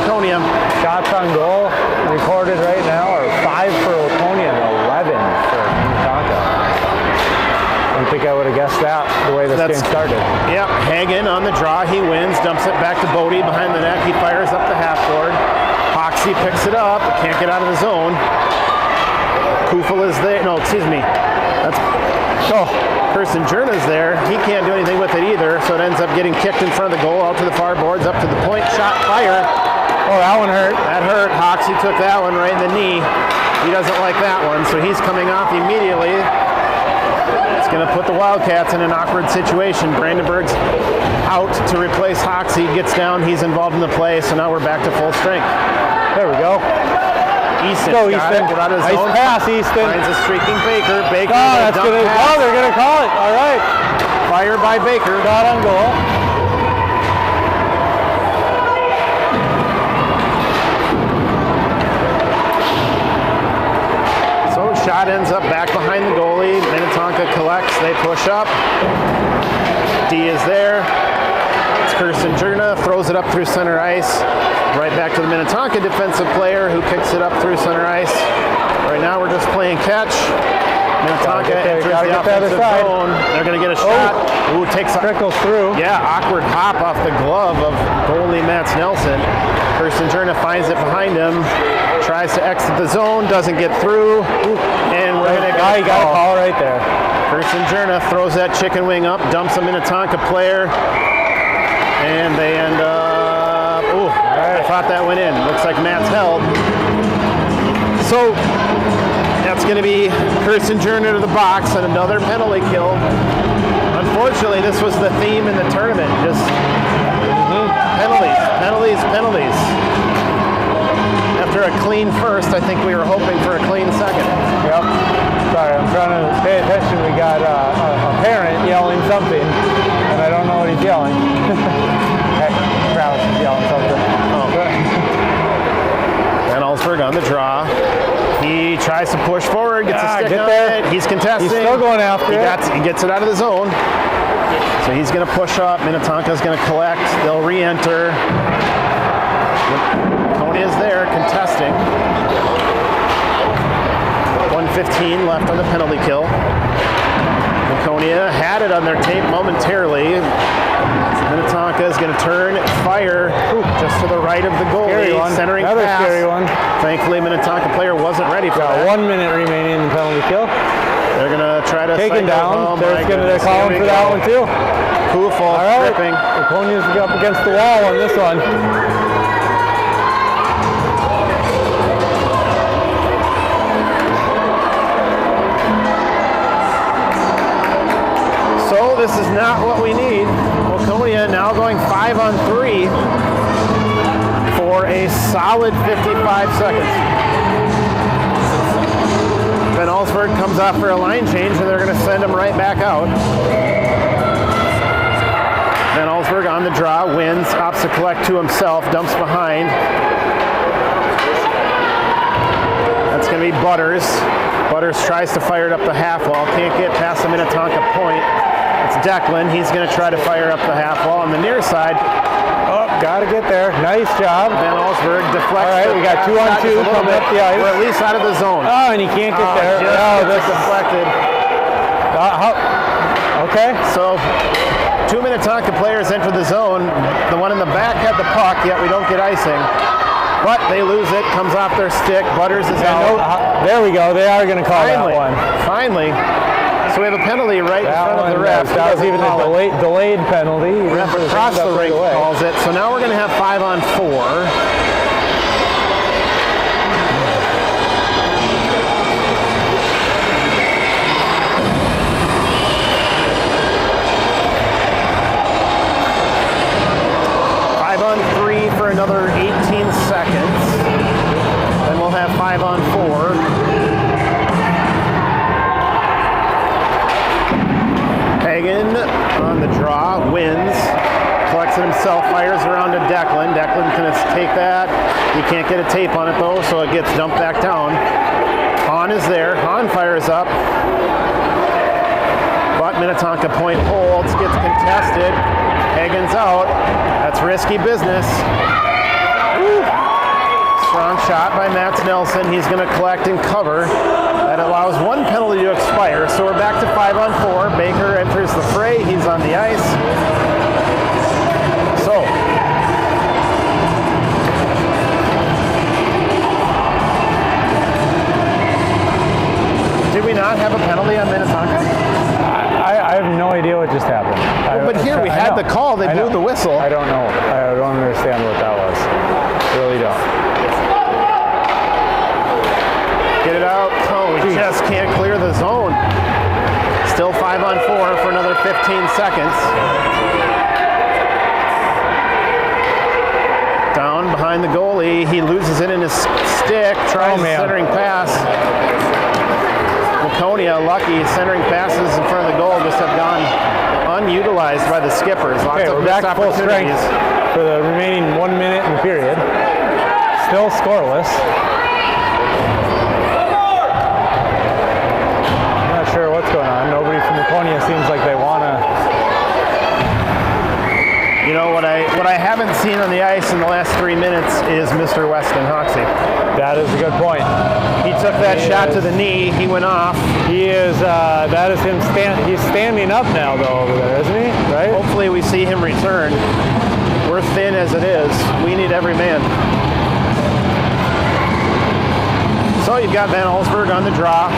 Speaker 2: Waconia.
Speaker 1: Shots on goal recorded right now are 5 for Waconia and 11 for Minnetonka. I don't think I would have guessed that the way this game started.
Speaker 2: Yep, Hagen on the draw, he wins, dumps it back to Bodie behind the net, he fires up the half board. Hoxie picks it up, can't get out of the zone. Kufel is there, no, excuse me. That's, Kirsten Jerna's there, he can't do anything with it either, so it ends up getting kicked in front of the goal, out to the far boards, up to the point, shot, fire.
Speaker 1: Oh, that one hurt.
Speaker 2: That hurt, Hoxie took that one right in the knee. He doesn't like that one, so he's coming off immediately. It's going to put the Wildcats in an awkward situation. Brandenburg's out to replace Hoxie. Gets down. He's involved in the play. So now we're back to full strength.
Speaker 1: There we go.
Speaker 2: Easton.
Speaker 1: Go,
Speaker 2: got
Speaker 1: Easton.
Speaker 2: it. Get out of his
Speaker 1: Nice
Speaker 2: zone.
Speaker 1: pass, Easton.
Speaker 2: Finds a streaking Baker. Baker.
Speaker 1: Oh, that's good. Oh, they're going to call it. All right.
Speaker 2: Fire by Baker.
Speaker 1: Shot on goal.
Speaker 2: Shot ends up back behind the goalie. Minnetonka collects. They push up. D is there. It's Kirsten Jerna. Throws it up through center ice. Right back to the Minnetonka defensive player who kicks it up through center ice. Right now we're just playing catch. Minnetonka enters the offensive zone. They're going to get a shot. Ooh, takes a
Speaker 1: trickles through.
Speaker 2: Yeah, awkward hop off the glove of goalie Mats Nelson. Kirsten Jerna finds it behind him. Tries to exit the zone, doesn't get through, and we're going to
Speaker 1: get a call right there.
Speaker 2: Kirsten Jerna throws that chicken wing up, dumps a Minnetonka player, and they end up, I thought that went in. Looks like Matt's held. So that's going to be Kirsten Jerna to the box and another penalty kill. Unfortunately, this was the theme in the tournament, just penalties, penalties, penalties. After a clean first, I think we were hoping for a clean second.
Speaker 1: Yep. Sorry, I'm trying to pay attention. We got a parent yelling something, and I don't know what he's yelling. Krause is yelling something.
Speaker 2: Van Allsburg on the draw. He tries to push forward, gets a stick on it. He's contesting.
Speaker 1: He's still going after it.
Speaker 2: He gets it out of the zone. So he's going to push up. Minnetonka's going to collect. They'll re-enter. Is there contesting. 1:15 left on the penalty kill. Waconia had it on their tape momentarily. Minnetonka is going to turn, fire just to the right of the goalie, centering
Speaker 1: another
Speaker 2: pass.
Speaker 1: Scary one.
Speaker 2: Thankfully, Minnetonka player wasn't ready for that.
Speaker 1: 1 minute remaining in the penalty kill.
Speaker 2: They're going to try to
Speaker 1: take him down. They're going to call him for that one too.
Speaker 2: Kufel tripping.
Speaker 1: Waconia's up against the wall on this one.
Speaker 2: This is not what we need. Waconia now going 5-on-3 for a solid 55 seconds. Van Allsburg comes off for a line change, and they're going to send him right back out. Van Allsburg on the draw, wins, opts to collect to himself, dumps behind. That's going to be Butters. Butters tries to fire it up the half wall, can't get past the Minnetonka point. It's Declan. He's going to try to fire up the half wall on the near side.
Speaker 1: Oh, got to get there. Nice job.
Speaker 2: Van Allsburg deflects.
Speaker 1: All right, we got 2-on-2 coming up the ice.
Speaker 2: We're at least out of the zone.
Speaker 1: Oh, and he can't get there.
Speaker 2: That's deflected.
Speaker 1: Okay.
Speaker 2: So, 2 Minnetonka players enter the zone. The one in the back had the puck, yet we don't get icing. But they lose it. Comes off their stick. Butters is out.
Speaker 1: There we go. They are going to call that one.
Speaker 2: Finally. So we have a penalty right in front of the ref.
Speaker 1: That was even a delayed penalty.
Speaker 2: Ref across the rink calls it. So now we're going to have 5-on-4. For another 18 seconds. Then we'll have 5-on-4. Hagen on the draw, wins, collects it himself, fires around to Declan. Declan can take that. He can't get a tape on it though, so it gets dumped back down. Hahn is there. Hahn fires up. Minnetonka point holds, gets contested. Hagen's out. That's risky business. Woo. Strong shot by Mats Nelson. He's going to collect and cover. That allows one penalty to expire. So we're back to 5-on-4. Baker enters the fray. He's on the ice. So did we not have a penalty on Minnetonka?
Speaker 1: I have no idea what just happened.
Speaker 2: But here we had the call. They blew the whistle.
Speaker 1: I don't know. I don't understand what that was. I really don't.
Speaker 2: Get it out. Oh, we just can't clear the zone. Still 5-on-4 for another 15 seconds. Down behind the goalie. He loses it in his stick. Tries a centering pass. Waconia, lucky centering passes in front of the goal, just have gone unutilized by the skippers.
Speaker 1: Okay, we're back to full strength for the remaining 1 minute in the period. Still scoreless. I'm not sure what's going on. Nobody from Waconia seems like they want to.
Speaker 2: You know, what I haven't seen on the ice in the last 3 minutes is Mr. Weston Hoxie.
Speaker 1: That is a good point.
Speaker 2: He took that shot to the knee. He went off.
Speaker 1: He is. That is him. He's standing up now, though, over there, isn't he? Right.
Speaker 2: Hopefully, we see him return. We're thin as it is. We need every man. So you've got Van Allsburg on the draw.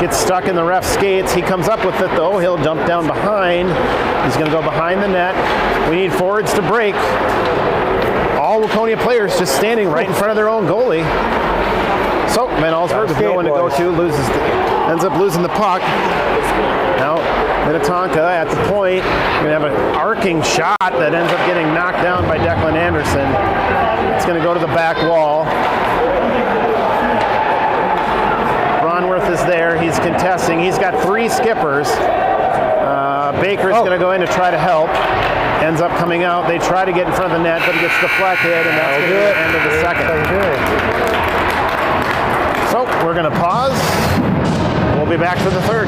Speaker 2: Gets stuck in the ref's skates. He comes up with it, though. He'll jump down behind. He's going to go behind the net. We need forwards to break. All Waconia players just standing right in front of their own goalie. So Van Allsburg with no one to go to, ends up losing the puck. Now Minnetonka at the point, going to have an arcing shot that ends up getting knocked down by Declan Anderson. It's going to go to the back wall. Ronworth is there. He's contesting. He's got 3 skippers. Baker's going to go in to try to help. Ends up coming out. They try to get in front of the net, but it gets deflected, and that's going to be the end of the second. So we're going to pause. We'll be back for the third.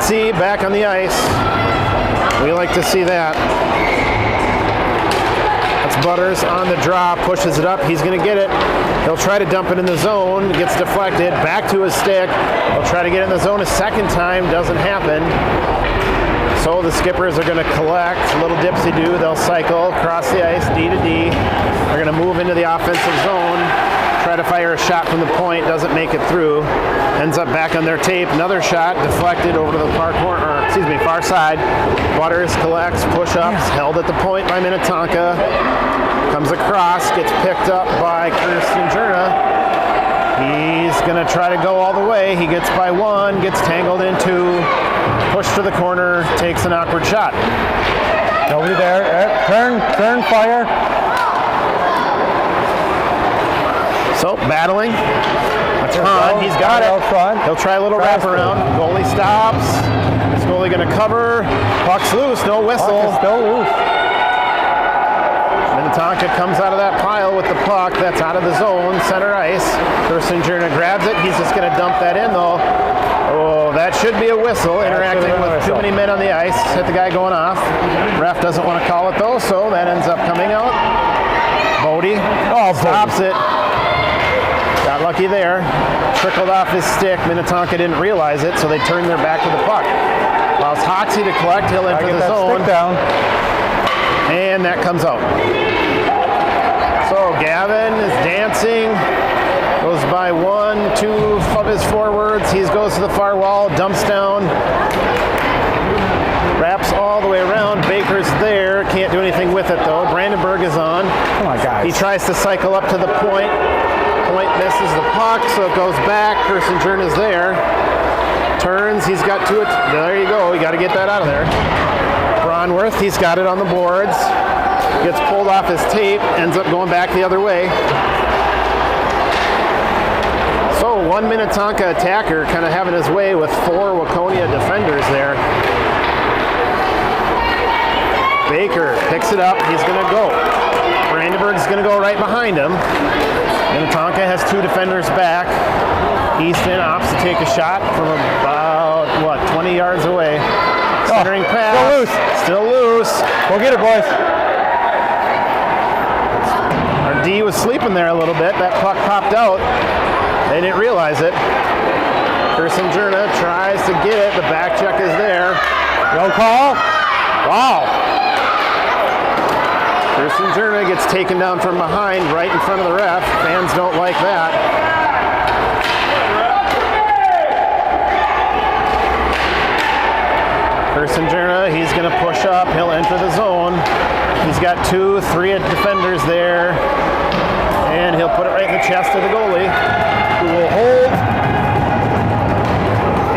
Speaker 2: Back on the ice. We like to see that. That's Butters on the draw, pushes it up. He's going to get it. He'll try to dump it in the zone. Gets deflected. Back to his stick. He'll try to get in the zone a second time. Doesn't happen. So the skippers are going to collect. A little dipsy-do. They'll cycle across the ice, D to D. They're going to move into the offensive zone. Try to fire a shot from the point. Doesn't make it through. Ends up back on their tape. Another shot deflected over to the far side. Butters collects, push-ups, held at the point by Minnetonka. Comes across, gets picked up by Kirsten Jurna. He's going to try to go all the way. He gets by 1, gets tangled in 2, pushed to the corner, takes an awkward shot.
Speaker 1: Nobody there. Turn, fire.
Speaker 2: So, battling. That's Hahn. He's got it. He'll try a little wraparound. Goalie stops. Is goalie going to cover? Puck's loose. No whistle.
Speaker 1: Puck is still loose.
Speaker 2: Minnetonka comes out of that pile with the puck. That's out of the zone. Center ice. Kirsten Jurna grabs it. He's just going to dump that in, though. Oh, That should be a whistle, interacting with too many men on the ice. Hit the guy going off. Ref doesn't want to call it though, so that ends up coming out. Bodie stops it. Got lucky there. Trickled off his stick. Minnetonka didn't realize it, so they turned their back to the puck. Allows Hoxie to collect. He'll enter the zone. And that comes out. So Gavin is dancing. Goes by 1, 2 of his forwards. He goes to the far wall, dumps down. Wraps all the way around. Baker's there. Can't do anything with it though. Brandenburg is on.
Speaker 1: Come on, guys.
Speaker 2: He tries to cycle up to the point. Point misses the puck, so it goes back. Kirsten is there. Turns. He's got to it. There you go. You got to get that out of there. Bronworth, he's got it on the boards. Gets pulled off his tape. Ends up going back the other way. So one Minnetonka attacker kind of having his way with 4 Waconia defenders there. Baker picks it up. He's going to go. Brandenburg's going to go right behind him. Minnetonka has 2 defenders back. Easton opts to take a shot from about, 20 yards away. Centering pass. Still loose.
Speaker 1: Go get it, boys.
Speaker 2: Our D was sleeping there a little bit. That puck popped out. They didn't realize it. Kirsten tries to get it. The back check is there.
Speaker 1: No call.
Speaker 2: Wow. Kirsten gets taken down from behind right in front of the ref. Fans don't like that. Kirsten he's going to push up. He'll enter the zone. He's got 2, 3 defenders there. And he'll put it right in the chest of the goalie, who will hold.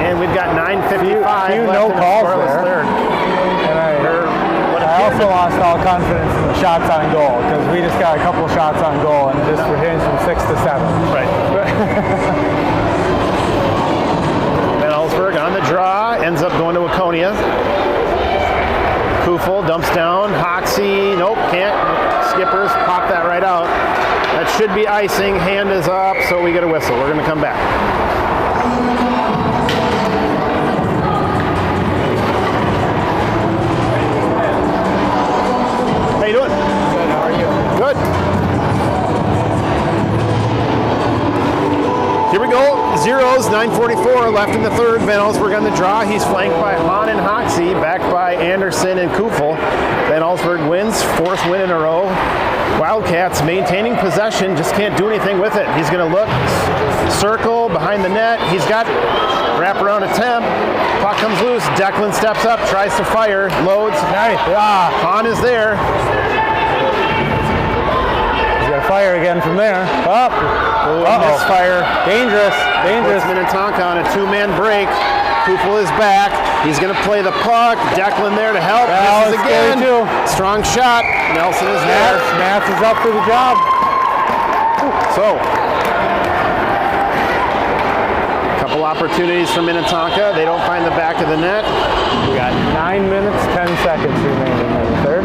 Speaker 2: And we've got 9:55 left
Speaker 1: no calls there. I also lost all confidence in the shots on goal because we just got a couple of shots on goal and just we're hitting from 6 to 7.
Speaker 2: Right. Van Ellsberg on the draw, ends up going to Waconia. Kufel dumps down. Hoxie, nope, can't. Skippers pop that right out. That should be icing. Hand is up, so we get a whistle. We're going to come back. How you doing?
Speaker 1: Good, how are you?
Speaker 2: Good. Here we go. Zeros, 9:44 left in the third. Van Ellsberg on the draw. He's flanked by Hahn and Hoxie, backed by Anderson and Kufel. Van Ellsberg wins, 4th win in a row. Wildcats maintaining possession, just can't do anything with it. He's going to look, circle behind the net. He's got wraparound attempt. Puck comes loose. Declan steps up, tries to fire, loads.
Speaker 1: Nice.
Speaker 2: Hahn is there.
Speaker 1: He's got to fire again from there. Up.
Speaker 2: Misfire.
Speaker 1: Dangerous.
Speaker 2: Puts Minnetonka on a 2-man break. Kufel is back. He's going to play the puck. Declan there to help. Misses again. Strong shot. Nelson is there.
Speaker 1: Mats is up for the job.
Speaker 2: So, a couple opportunities for Minnetonka. They don't find the back of the net.
Speaker 1: We got 9 minutes, 10 seconds remaining in the third.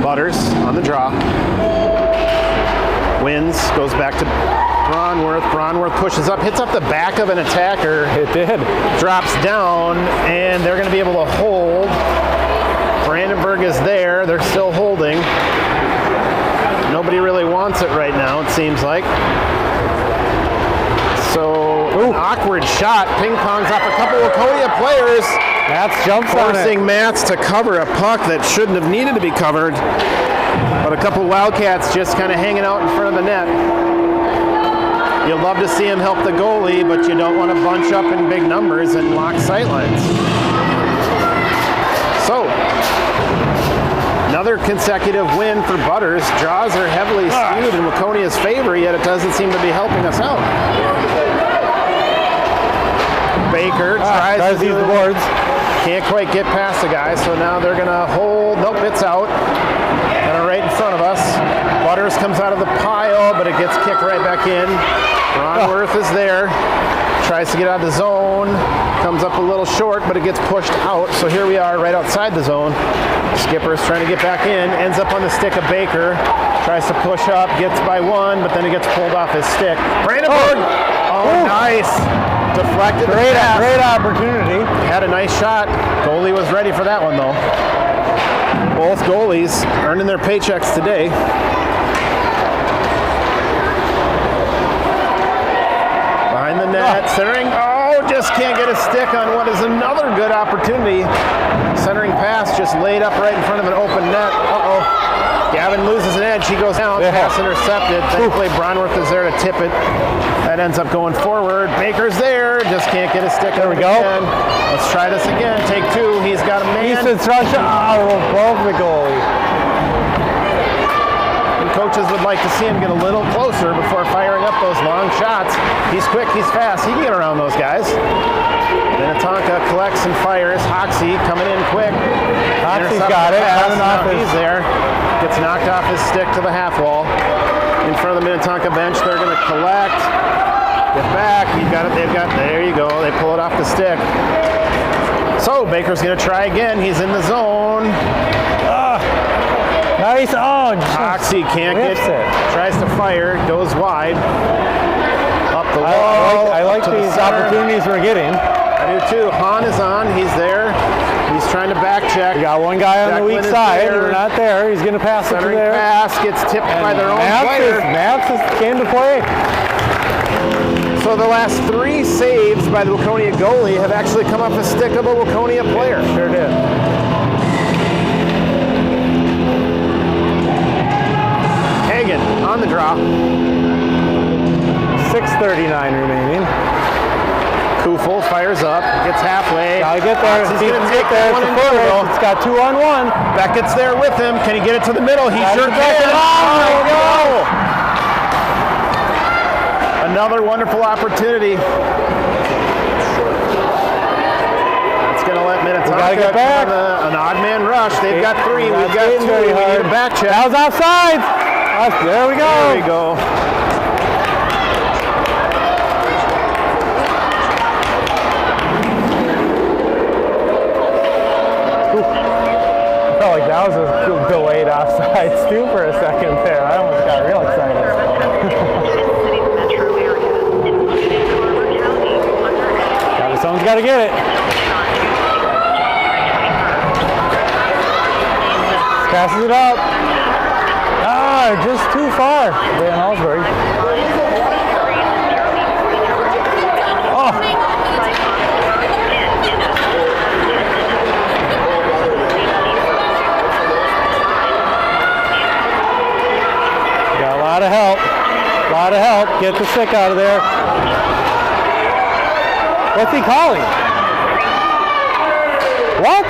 Speaker 2: Butters on the draw. Wins, goes back to Bronworth. Bronworth pushes up, hits up the back of an attacker.
Speaker 1: It did.
Speaker 2: Drops down, and they're going to be able to hold. Brandenburg is there. They're still holding. Nobody really wants it right now, it seems like. So, an awkward shot. Ping-pongs off a couple of Waconia players.
Speaker 1: Mats jumps on it.
Speaker 2: Forcing Mats to cover a puck that shouldn't have needed to be covered. But a couple Wildcats just kind of hanging out in front of the net. You'd love to see him help the goalie, but you don't want to bunch up in big numbers and lock sightlines. So, another consecutive win for Butters. Draws are heavily skewed in Waconia's favor, yet it doesn't seem to be helping us out. Baker tries to use the boards. Can't quite get past the guy, so now they're going to hold. Nope, it's out. Kind of right in front of us. Butters comes out of the pile, but it gets kicked right back in. Bronworth is there. tries to get out of the zone, comes up a little short, but it gets pushed out. So here we are right outside the zone. Skipper's trying to get back in, ends up on the stick of Baker, tries to push up, gets by one, but then it gets pulled off his stick. Brandenburg! Oh, nice! Deflected.
Speaker 1: Great opportunity.
Speaker 2: Had a nice shot. Goalie was ready for that one, though. Both goalies earning their paychecks today. Behind the net, centering. Oh, just can't get a stick on what is another good opportunity. Centering pass just laid up right in front of an open net. Uh-oh. Gavin loses an edge. He goes down. Pass intercepted. Thankfully, Bronworth is there to tip it. That ends up going forward. Baker's there. Just can't get a stick.
Speaker 1: There we go.
Speaker 2: Again. Let's try this again. Take two. He's got a man.
Speaker 1: Easton's rush above the goalie.
Speaker 2: And coaches would like to see him get a little closer before firing up those long shots. He's quick. He's fast. He can get around those guys. Minnetonka collects and fires. Hoxie coming in quick.
Speaker 1: Hoxie's got it.
Speaker 2: He's there. Gets knocked off his stick to the half wall. In front of the Minnetonka bench, they're going to collect. Get back. You got it. They've got. There you go. They pull it off the stick. So Baker's going to try again. He's in the zone.
Speaker 1: Nice on.
Speaker 2: Hoxie can't get
Speaker 1: it.
Speaker 2: Tries to fire. Goes wide. Up the wall.
Speaker 1: I like these opportunities we're getting.
Speaker 2: I do too. Hahn is on. He's there. He's trying to back check.
Speaker 1: We got one guy on the weak side. We're not there. He's going to pass it to there.
Speaker 2: Pass gets tipped by their own player.
Speaker 1: Maps came to play.
Speaker 2: So the last 3 saves by the Waconia goalie have actually come off a stick of a Waconia player.
Speaker 1: Yeah, sure did.
Speaker 2: Hagen on the draw.
Speaker 1: 6:39 remaining.
Speaker 2: Kufel fires up, gets halfway.
Speaker 1: Gotta get there.
Speaker 2: He's going to take that one in middle.
Speaker 1: It's got 2-on-1.
Speaker 2: Beckett's there with him. Can he get it to the middle? He sure can.
Speaker 1: Oh,
Speaker 2: Another wonderful opportunity. It's going to let Minnetonka
Speaker 1: get back.
Speaker 2: An odd man rush. They've got 3. We've got 2. We need a back check.
Speaker 1: That was offside. There we go.
Speaker 2: There we go.
Speaker 1: I felt like that was a delayed offsides too for a second there. I almost got real excited. Someone's got to get it. Passes it up. Just too far. Van Allsburg. Oh. Got a lot of help. A lot of help. Get the stick out of there. What's he calling? What?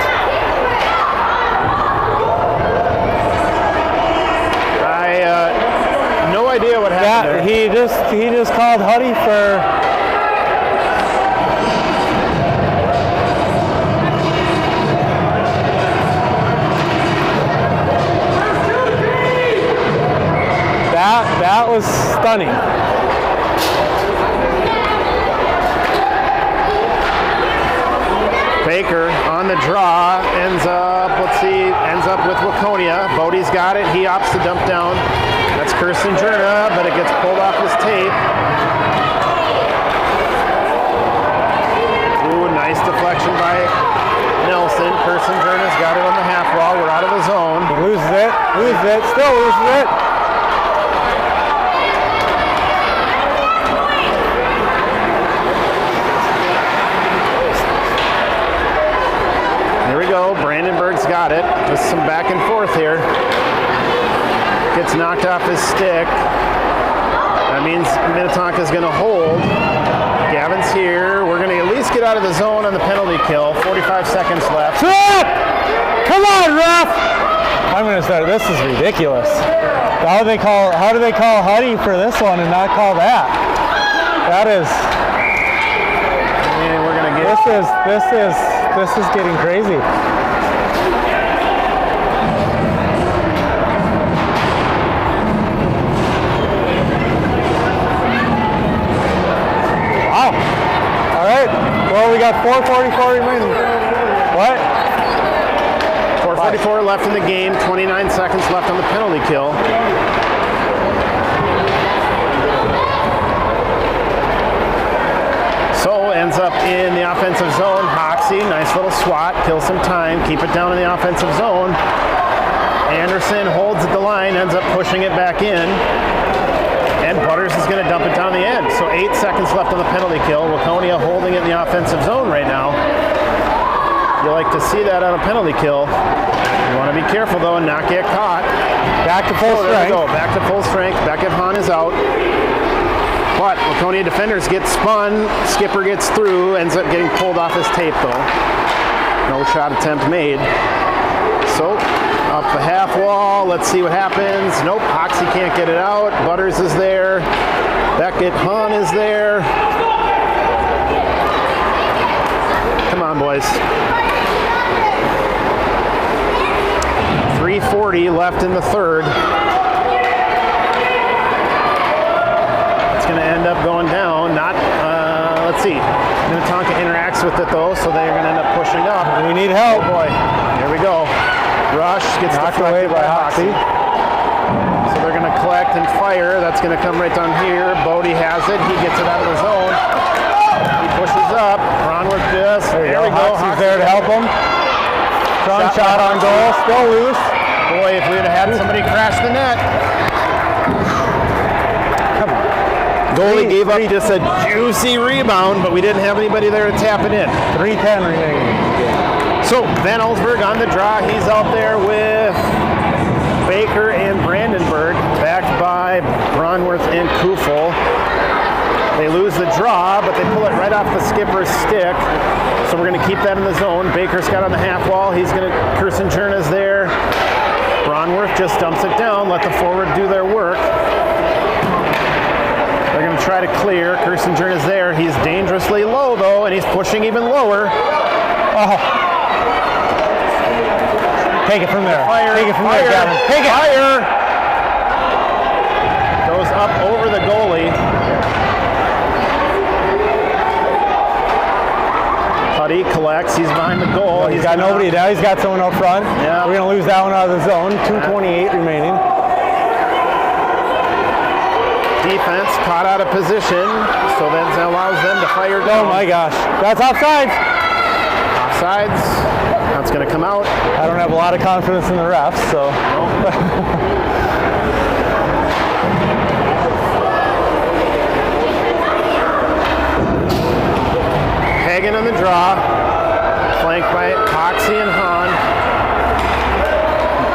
Speaker 2: No idea what happened there.
Speaker 1: He just called Huddy for. That was stunning.
Speaker 2: Baker on the draw ends up with Waconia. Bodie's got it. He opts to dump down. That's Kirsten Jerna, but it gets pulled off his tape. Ooh, nice deflection by Nelson. Kirsten Jerna's got it on the half wall. We're out of the zone.
Speaker 1: He loses it, still loses it.
Speaker 2: Here we go. Brandenburg's got it. Just some back and forth here. Gets knocked off his stick. That means Minnetonka's going to hold. Gavin's here. We're going to at least get out of the zone on the penalty kill. 45 seconds left.
Speaker 1: Come on, ref! I'm going to start. This is ridiculous. How do they call Huddy for this one and not call that? That is.
Speaker 2: And we're going to get.
Speaker 1: This is getting crazy. Wow. got 4:44 remaining. What?
Speaker 2: 4:44 left in the game, 29 seconds left on the penalty kill. So ends up in the offensive zone. Hoxie, nice little swat, kills some time, keep it down in the offensive zone. Anderson holds at the line, ends up pushing it back in. And Butters is going to dump it down the end. So 8 seconds left on the penalty kill. Waconia holding it in the offensive zone right now. You like to see that on a penalty kill. You want to be careful though and not get caught.
Speaker 1: Back to full strength.
Speaker 2: There we go. Back to full strength. Beckett Hahn is out. But Waconia defenders get spun. Skipper gets through. Ends up getting pulled off his tape though. No shot attempt made. So up the half wall. Let's see what happens. Nope. Hoxie can't get it out. Butters is there. Beckett Hahn is there. Come on, boys. 3:40 left in the third. It's going to end up going down. Not, let's see. Minnetonka interacts with it though, so they're going to end up pushing up.
Speaker 1: We need help.
Speaker 2: Oh boy. Here we go. Rush gets
Speaker 1: knocked away by Hoxie.
Speaker 2: So they're going to collect and fire. That's going to come right down here. Bodie has it. He gets it out of the zone. He pushes up. Ronworth just. There we go.
Speaker 1: Hoxie's there to help him. Strong shot on goal. Still loose.
Speaker 2: Boy, if we would have had somebody crash the net.
Speaker 1: Come on.
Speaker 2: Goalie gave up just a juicy rebound, but we didn't have anybody there to tap it in.
Speaker 1: 3:10 remaining.
Speaker 2: So Van Allsburg on the draw. He's out there with Baker and Brandenburg, backed by Bronworth and Kufel. They lose the draw, but they pull it right off the skipper's stick. So we're going to keep that in the zone. Baker's got on the half wall. He's going to, Kirsten Cherna's there. Bronworth just dumps it down, let the forward do their work. They're going to try to clear. Kirsten Cherna's there. He's dangerously low, though, and he's pushing even lower.
Speaker 1: Oh. Take it from there.
Speaker 2: Fire,
Speaker 1: take it from
Speaker 2: fire,
Speaker 1: there, Gavin. Take it.
Speaker 2: Fire! Goes up over the goalie. Huddy collects. He's behind the goal.
Speaker 1: He's got nobody now. He's got someone up front.
Speaker 2: Yeah.
Speaker 1: We're going to lose that one out of the zone. 2:28 remaining.
Speaker 2: Defense caught out of position, so then that allows them to fire down.
Speaker 1: Oh my gosh. That's offside.
Speaker 2: Offsides. That's going to come out.
Speaker 1: I don't have a lot of confidence in the refs, so.
Speaker 2: Hagen on the draw. Flanked by Hoxie and Hahn.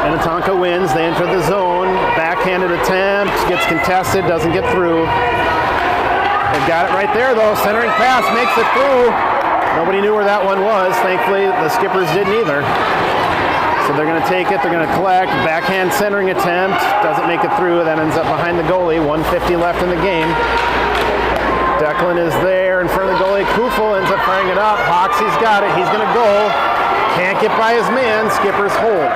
Speaker 2: Minnetonka wins. They enter the zone. Backhanded attempt. Gets contested. Doesn't get through. They've got it right there, though. Centering pass makes it through. Nobody knew where that one was. Thankfully, the skippers didn't either. So they're going to take it. They're going to collect. Backhand centering attempt. Doesn't make it through. That ends up behind the goalie. 1:50 left in the game. Declan is there in front of the goalie. Kufel ends up firing it up. Hoxie's got it. He's going to go. Can't get by his man. Skippers hold.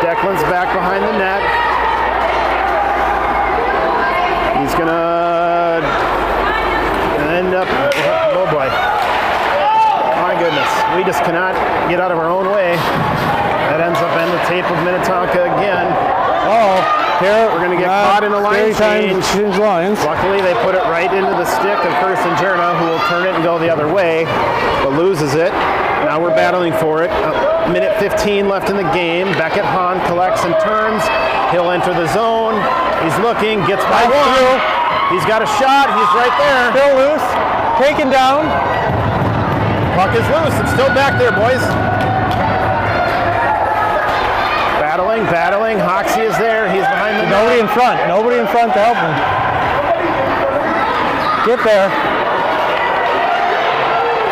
Speaker 2: Declan's back behind the net. He's going to end up... Oh, boy. My goodness. We just cannot get out of our own way. That ends up in the tape of Minnetonka again.
Speaker 1: Oh, here
Speaker 2: we're going to get caught in a line change.
Speaker 1: Lines.
Speaker 2: Luckily, they put it right into the stick of Kirsten Cherna, who will turn it and go the other way, but loses it. Now we're battling for it. Minute 15 left in the game. Beckett Hahn collects and turns. He'll enter the zone. He's looking, gets by one. He's got a shot. He's right there.
Speaker 1: Still loose. Taken down.
Speaker 2: Puck is loose. It's still back there, boys. Battling. Hoxie is there. He's behind the net.
Speaker 1: Nobody in front. Nobody in front to help him. Get there.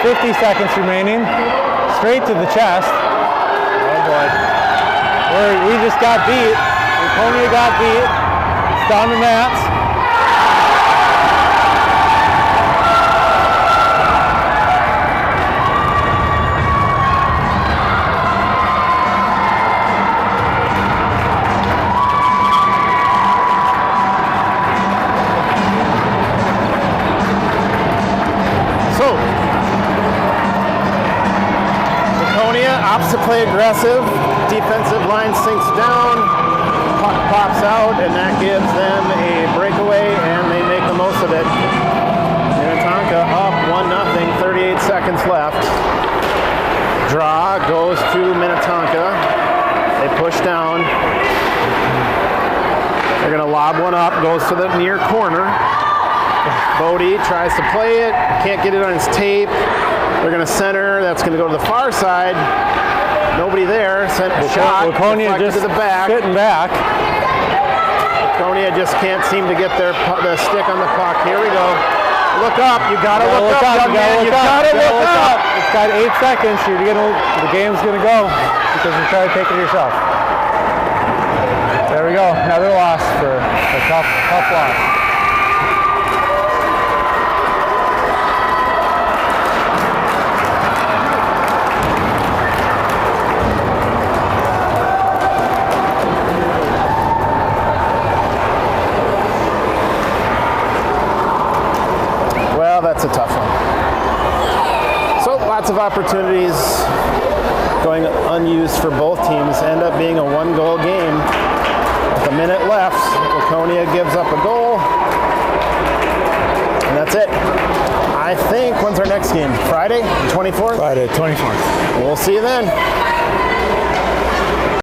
Speaker 1: 50 seconds remaining. Straight to the chest. Oh boy. We just got beat. Waconia got beat. It's down to mats.
Speaker 2: play aggressive. Defensive line sinks down. Puck pops out, and that gives them a breakaway, and they make the most of it. Minnetonka up 1-0, 38 seconds left. Draw goes to Minnetonka. They push down. They're going to lob one up, goes to the near corner. Bodie tries to play it, can't get it on his tape. They're going to center, that's going to go to the far side. Nobody there, sent a shot,
Speaker 1: Waconia just
Speaker 2: to the back.
Speaker 1: sitting back.
Speaker 2: Waconia just can't seem to get the stick on the puck. Here we go. Look up, you gotta look up, young man. You gotta look up.
Speaker 1: It's got 8 seconds. The game's gonna go because you're trying to take it yourself. There we go. Another loss for a tough loss.
Speaker 2: That's a tough one. So lots of opportunities going unused for both teams. End up being a 1-goal game. With a minute left, Waconia gives up a goal. And that's it. I think, when's our next game? Friday, the 24th?
Speaker 1: Friday, 24th.
Speaker 2: We'll see you then.